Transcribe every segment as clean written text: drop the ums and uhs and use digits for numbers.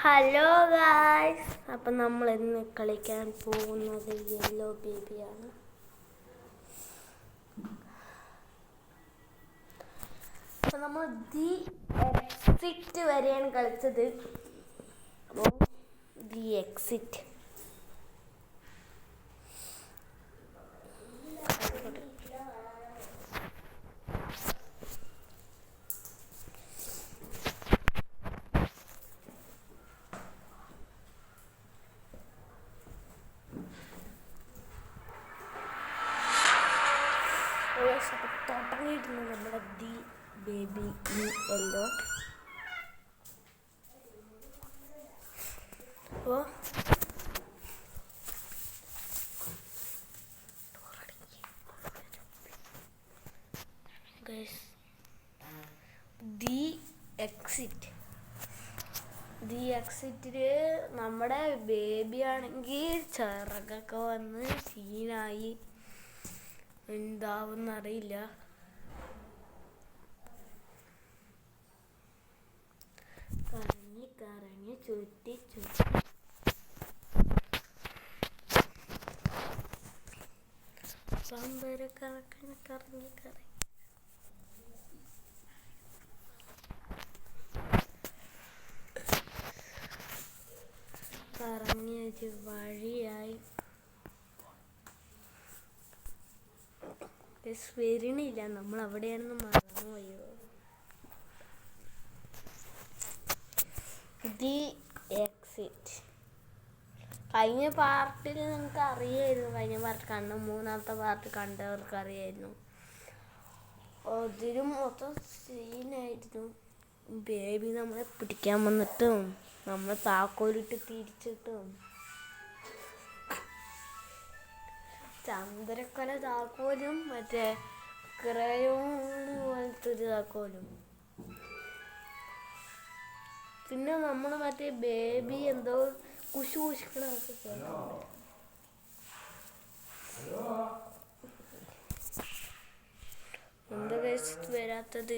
Hello guys, അപ്പം നമ്മൾ ഇന്ന് കളിക്കാൻ പോകുന്നത് യെല്ലോ ബേബിയാണ്. അപ്പം നമ്മൾ ദി എക്സിറ്റ് വരെയാണ് കളിച്ചത്. അപ്പോൾ ദി എക്സിറ്റ് തുടങ്ങിയിട്ടുണ്ട് നമ്മുടെ ദി ബേബി ഇൻ യെല്ലോ. അപ്പോൾ ദി എക്സിറ്റില് നമ്മുടെ ബേബി ആണെങ്കിൽ ചിറകൊക്കെ വന്ന് സീനായി, എന്താവുന്നറിയില്ല. കറങ്ങി കറങ്ങി ചുറ്റി ചുറ്റി പമ്പര കറങ്ങി കറങ്ങി കറങ്ങി കറങ്ങിയൊരു വഴിയായി. വരണില്ല, നമ്മൾ അവിടെയാണെന്ന് മറന്നുപോയോ? ദി എക്സിറ്റ് കഴിഞ്ഞ പാർട്ടിൽ നിങ്ങൾക്ക് അറിയായിരുന്നു. കഴിഞ്ഞ പാർട്ട് മൂന്നാമത്തെ പാർട്ട് കണ്ടവർക്ക് അറിയായിരുന്നു. അതിലും മൊത്തം സീനായിരുന്നു. ബേബി നമ്മളെ പിടിക്കാൻ വന്നിട്ടും നമ്മൾ താക്കോലിട്ട് തിരിച്ചിട്ടും, ചന്ദ്രക്കല താക്കോലും മറ്റേ ക്രയോൺ പോലത്തെ ഒരു താക്കോലും. പിന്നെ നമ്മൾ മറ്റേ ബേബി എന്തോ കുശിക്കണൊക്കെ കേൾക്കുന്നുണ്ട്. എന്താ കഴിച്ചിട്ട് വരാത്തത്?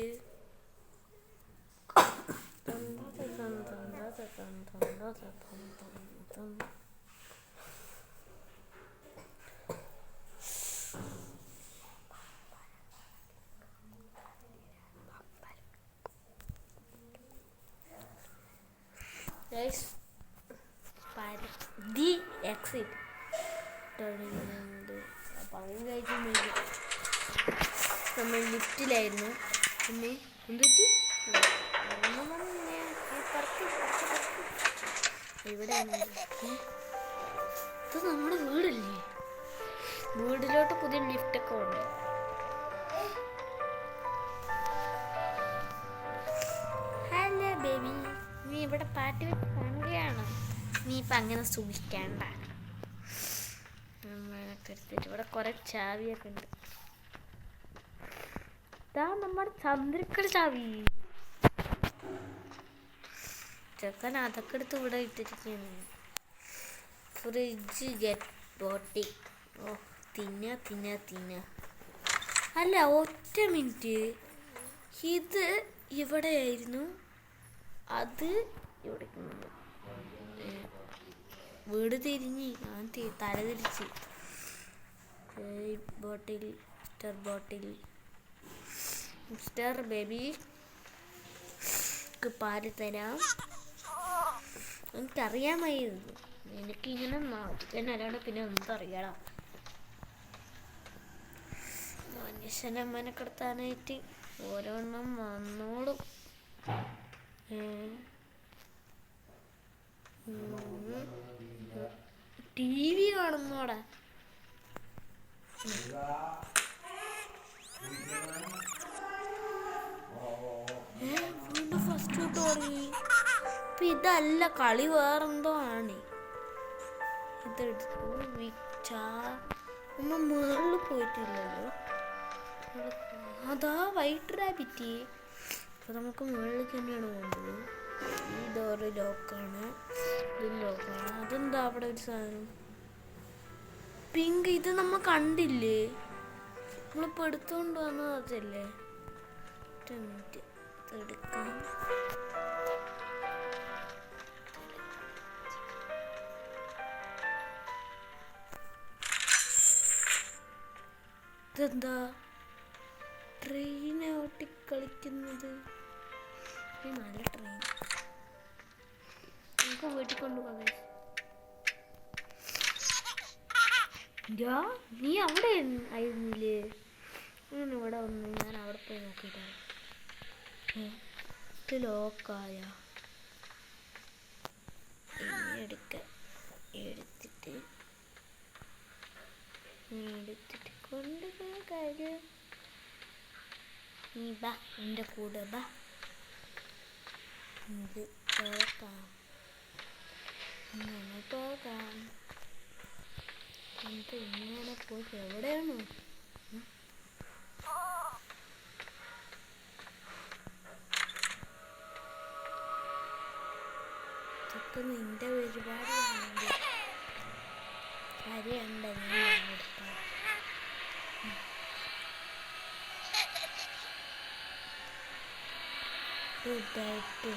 ദി എക്സിറ്റ് അപ്പം അതും കഴിച്ച് നമ്മൾ ലിഫ്റ്റിലായിരുന്നു. പിന്നെ എന്തുപറ്റി? ഇവിടെ ഇത് നമ്മുടെ വീടല്ലേ? വീടിലോട്ട് പുതിയ ലിഫ്റ്റൊക്കെ ഉണ്ട്. ഹലോ ബേബി, നീ ഇവിടെ പാട്ട് വെച്ച് കാണുകയാണോ? നീ ഇപ്പം അങ്ങനെ സൂക്ഷിക്കേണ്ട. ഇവിടെ കുറെ ചാവിയൊക്കെ ഉണ്ട്. ഇതാ നമ്മുടെ ചന്ദ്രക്കട ചാവി. ചെക്കൻ അതൊക്കെ എടുത്ത് ഇവിടെ ഇട്ടിരിക്കുകയാണ്. ഫ്രിഡ്ജ് ഗെറ്റ് ബോട്ടി. ഓ, തിന്ന അല്ല, ഒറ്റ മിനിറ്റ്. ഇത് ഇവിടെയായിരുന്നു, അത് ഇവിടെ. വീട് തിരിഞ്ഞ് ഞാൻ തല തിരിച്ച്. ബോട്ടിൽ മിസ്റ്റർ ബേബി പാല് തരാം. എനിക്കറിയാമായിരുന്നു, എനിക്കിങ്ങനെ നാട്ടിലല്ലാണ്ട് പിന്നെ എന്തറിയണം. മനുഷ്യനെ മെനക്കെടുത്താനായിട്ട് ഓരോന്നും വന്നോളും. TV കാണുന്നോടെ വീണ്ടും ഫസ്റ്റ് തൊട്ട് തുടങ്ങി. ഇപ്പം ഇതല്ല കളി, വേറെന്തോ ആണ്. ഇതെടുത്തു നമ്മൾ മുകളിൽ പോയിട്ടില്ലല്ലോ. അതാ വൈറ്റ് റാബിറ്റ്. അപ്പം നമുക്ക് മുകളിലേക്ക് തന്നെയാണ് പോകേണ്ടത്. ഈ ഡോറ് ലോക്കാണ്, ഇത് ലോക്കാണ്. അതെന്താ അവിടെ ഒരു സാധനം പിങ്ക്? ഇത് നമ്മൾ കണ്ടില്ലേ? നമ്മളിപ്പോൾ എടുത്തുകൊണ്ട് വന്നത് അതല്ലേ? ഇതെടുക്കാം. ഇതെന്താ ട്രെയിനെ ഓട്ടിക്കളിക്കുന്നത്? നല്ല ട്രെയിൻ നമുക്ക് വീട്ടിൽ കൊണ്ടുപോകാം. നീ അവിടെ ആയിരുന്നില്ലേ? ഞാൻ ഇവിടെ വന്നു. ഞാൻ അവിടെ പോയി നോക്കിയിട്ടാണ്. ഇത് ലോക്കായ എടുത്തിട്ട് കൊണ്ടുപോയ കാര്യം. നീ ബാ എൻ്റെ കൂടെ ബാ. ഇത് തുറക്കാം. ഇങ്ങനെ പോകാം. എന്നിട്ട് ഇങ്ങനെ പോയി എവിടെയാണോ? ഇതൊക്കെ നിന്റെ പരിപാടിയാണെങ്കിൽ കാര്യമുണ്ട്. ഇതായിട്ട്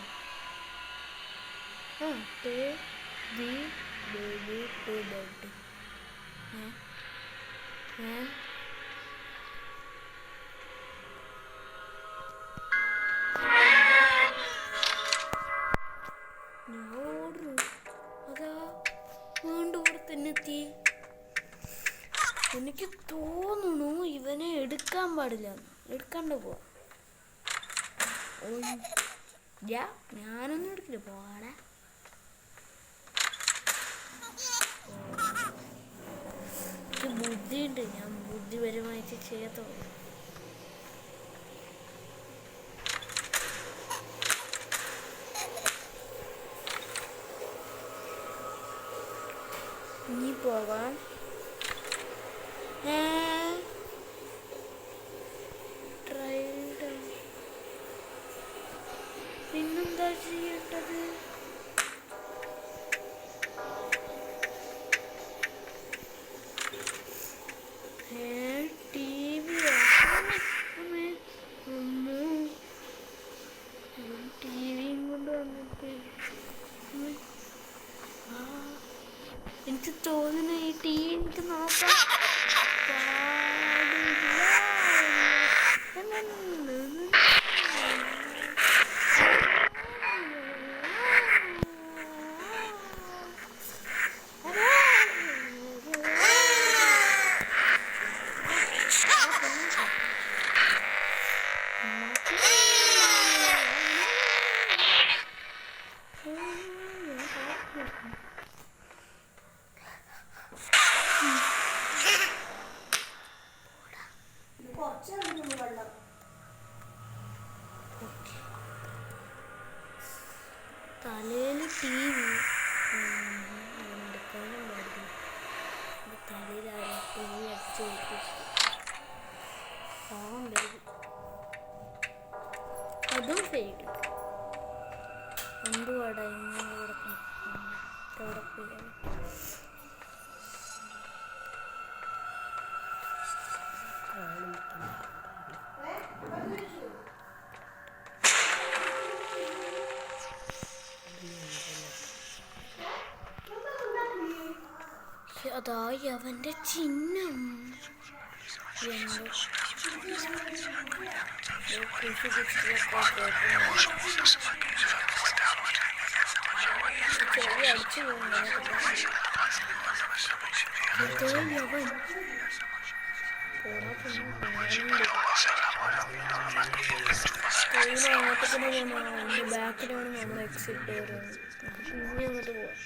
എനിക്ക് തോന്നുന്നു ഇവനെ എടുക്കാൻ പാടില്ല. എടുക്കാണ്ട് പോവാ. ഞാനൊന്നും എടുക്കില്ല. പോവാടാ. ബുദ്ധിയുണ്ട്. ഞാൻ ബുദ്ധിപരമായിട്ട് ചെയ്യത്തുള്ളൂ. ഇനി പോകാം. പിന്നെന്താ ചെയ്യേണ്ടത്? ടിവിയും കൊണ്ട് വന്നിട്ട് എനിക്ക് തോന്നുന്നു ഈ ടി വി എനിക്ക് നോക്കാം തലയിൽ ടി വി എടുക്കാനും പാടില്ല. തലയിൽ ടി വി അടിച്ചു വെക്കും. അതും ഫെയിഡ്. എന്തുവാടാ ഇങ്ങനെ അവിടെ പോയി അതായി അവന്റെ ചിഹ്നം. അടിച്ചു ബാക്കിലാണ് നമ്മൾ എക്സിറ്റ് വരുന്നത്. പിന്നെ അങ്ങോട്ട് പോവാം.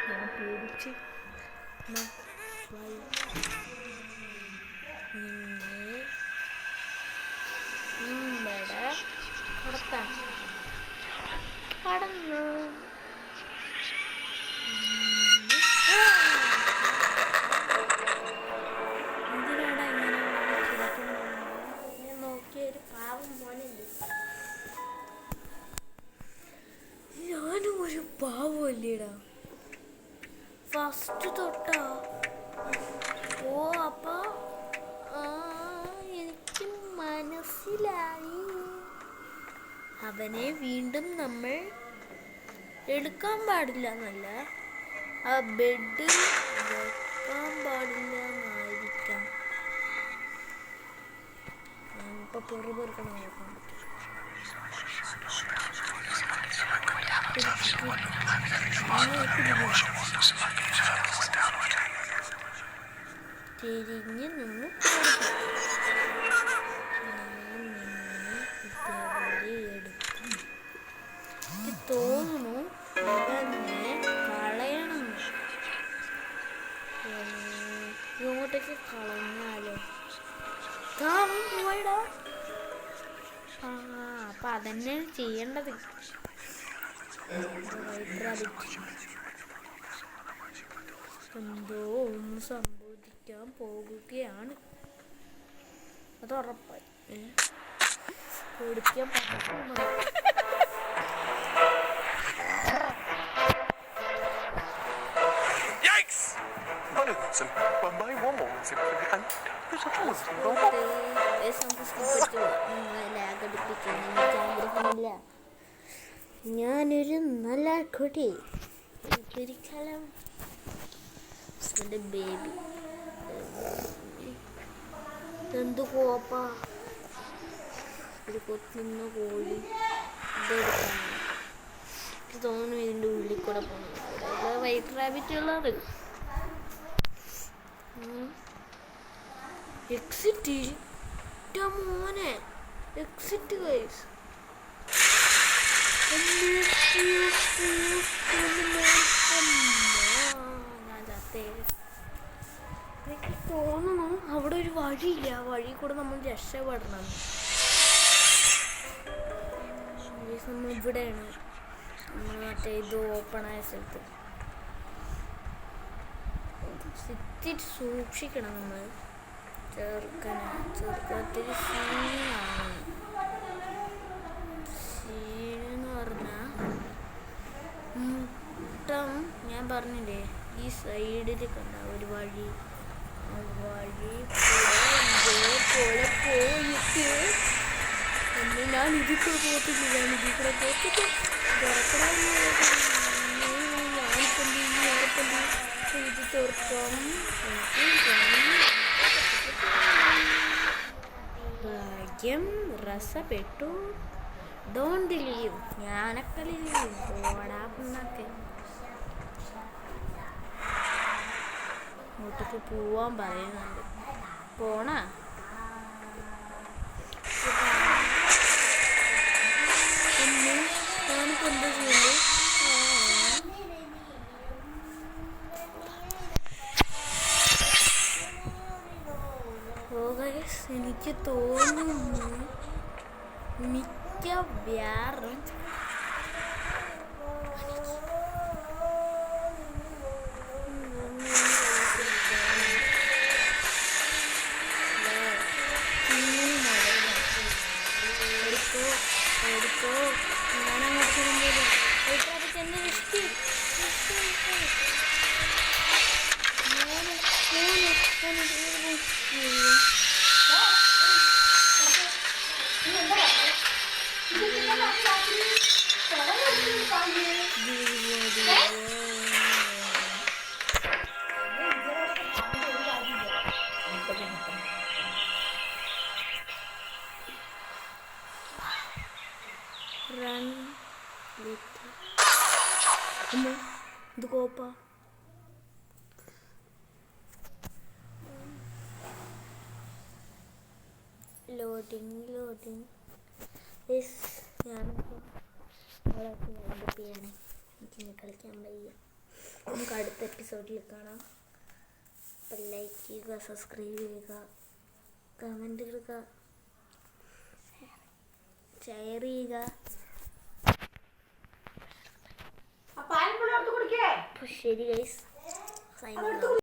ഞാൻ പേടിച്ച് കടത്താൻ കടന്നു. എന്തിനാടാ ഇങ്ങനെ നോക്കിയൊരു പാവം മോനുണ്ട്. ഞാനും ഒരു പാവല്ലേടാ. ഫസ്റ്റ് തൊട്ടാ. ഓ അപ്പൊ എനിക്ക് മനസ്സിലായി. അവനെ വീണ്ടും നമ്മൾ എടുക്കാൻ പാടില്ല എന്നല്ല. ആ ബെഡ് നടക്കാൻ പാടില്ല എന്നായിരിക്കാം. ഇപ്പൊ പെറുപെറുക്കണം നോക്കാൻ പറ്റും. തിരിഞ്ഞ് നിന്ന് എടുക്കും. എനിക്ക് തോന്നുന്നു ഇവനെ കളയണം. ഇങ്ങോട്ടേക്ക് കളഞ്ഞാലോ? പോയടാ. അപ്പൊ അതന്നെ ചെയ്യേണ്ടത്. എന്തോ ഒന്ന് സംഭവിക്കാൻ പോകുകയാണ്. അത് ഉറപ്പായി. ഓടിക്കാൻ പറ്റും. ഞാനൊരു നല്ല കുട്ടി. ഒരിക്കലും ബേബി എന്ത് കോപ്പ ഒരു കൊത്തുന്ന കോഴി. എനിക്ക് തോന്നുന്നു ഇതിൻ്റെ ഉള്ളിൽ കൂടെ പോകുന്നത് വൈറ്റ് റാബിറ്റ് ഉള്ളത്. എക്സിറ്റ് മോനെ, എക്സിറ്റ് ഗൈസ്. എനിക്ക് തോന്നുന്നു അവിടെ ഒരു വഴിയില്ല. വഴി കൂടെ നമ്മൾ രക്ഷപ്പെടണം. നമ്മൾ ഇവിടെയാണ്. നമ്മൾ മറ്റേ ഇത് ഓപ്പണായ സ്ഥലത്ത് സൂക്ഷിക്കണം. നമ്മൾ ചെറുക്കത്തിൽ സീനാണ്. സീനെന്ന് പറഞ്ഞാൽ മുട്ടം ഞാൻ പറഞ്ഞില്ലേ, ഈ സൈഡിൽ കണ്ട ഒരു വഴി. ഇതേപോലെ പോയിട്ട് ഞാൻ ഇതിൽ കൂടെ പോകത്തില്ല. ഇത് ചെറുക്കം ഭാഗ്യം രസപ്പെട്ടു. Don't leave. ഞാനൊക്കെ ലീവ്. ഓടാക്കുന്നൊക്കെ അങ്ങോട്ടേക്ക് പോവാൻ പറയുന്നുണ്ട്. പോണ ഞാനിപ്പോൾ എന്താ ചെയ്യുന്നത്? എനിക്ക് തോന്നുന്നു മിക്കവാറും ഇത് കോപ്പ. ലോഡിങ് ഞാനിപ്പോൾ ചെയ്യാണ്. എനിക്കിങ്ങനെ കളിക്കാൻ വയ്യ. നമുക്ക് അടുത്ത എപ്പിസോഡിൽ കാണാം. അപ്പം ലൈക്ക് ചെയ്യുക, സബ്സ്ക്രൈബ് ചെയ്യുക, കമൻറ്റ് ഇടുക, ഷെയർ ചെയ്യുക. ശരി ഗൈസ്, സൈനിങ് ഔട്ട്.